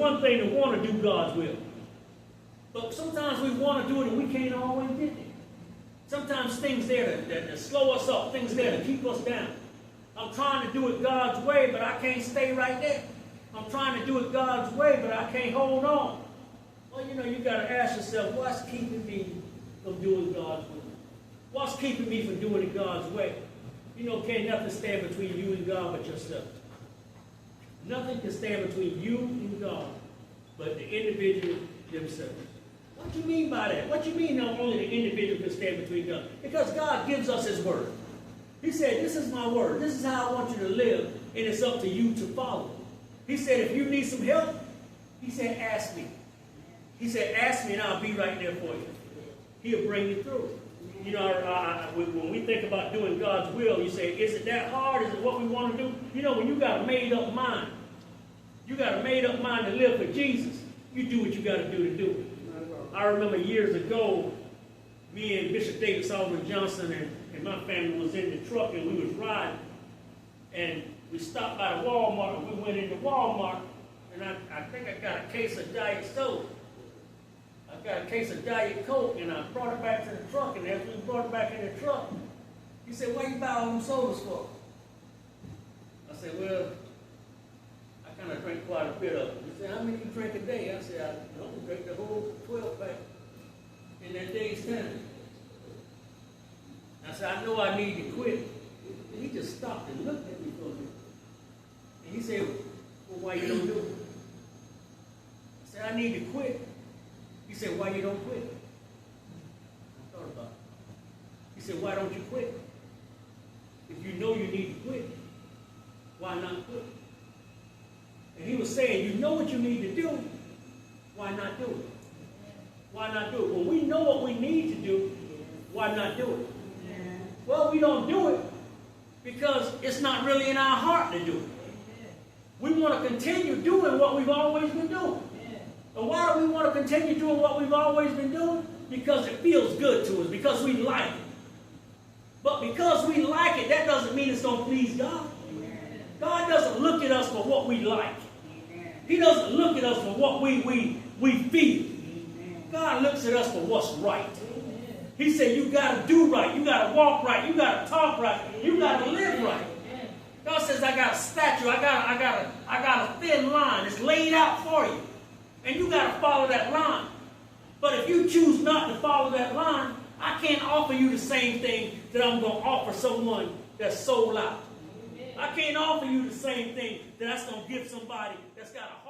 one thing to want to do God's will. But sometimes we want to do it and we can't always get there. Sometimes things there that slow us up, things there to keep us down. I'm trying to do it God's way, but I can't stay right there. I'm trying to do it God's way, but I can't hold on. Well, you know, you got to ask yourself, what's keeping me from doing God's will? What's keeping me from doing it God's way? You know, can't nothing stand between you and God but yourself. Nothing can stand between you and God but the individual themselves. What do you mean by that? What do you mean not only the individual can stand between God? Because God gives us his word. He said, this is my word. This is how I want you to live, and it's up to you to follow. He said, if you need some help, he said, ask me. He said, ask me and I'll be right there for you. He'll bring you through. You know, when we think about doing God's will, you say, is it that hard? Is it what we want to do? You know, when you got a made-up mind, you got a made-up mind to live for Jesus, you do what you got to do to do it. I remember years ago, me and Bishop David Solomon Johnson and my family was in the truck and we was riding. And we stopped by the Walmart and we went into Walmart. And I think I got a case of Diet Soda. I got a case of Diet Coke and I brought it back to the truck. And after we brought it back in the truck, he said, why you buy all them sodas for? I said, well, I kind of drank quite a bit of it. He said, how many you drink a day? I said, I don't drink the whole 12 pack in that day's time. I said, I know I need to quit. And he just stopped and looked at me for a minute. And he said, well, why you don't do it? I said, I need to quit. He said, why you don't quit? I thought about it. He said, why don't you quit? If you know you need to quit, why not quit? And he was saying, you know what you need to do, why not do it? Why not do it? When we know what we need to do, why not do it? Well, we don't do it because it's not really in our heart to do it. We want to continue doing what we've always been doing. And why do we want to continue doing what we've always been doing? Because it feels good to us, because we like it. But because we like it, that doesn't mean it's going to please God. God doesn't look at us for what we like. He doesn't look at us for what we feel. God looks at us for what's right. He said, you got to do right. You got to walk right. You got to talk right. You got to live right. God says, I got a statue. I got a thin line. It's laid out for you. And you got to follow that line. But if you choose not to follow that line, I can't offer you the same thing that I'm going to offer someone that's sold out. I can't offer you the same thing that that's going to give somebody that's got a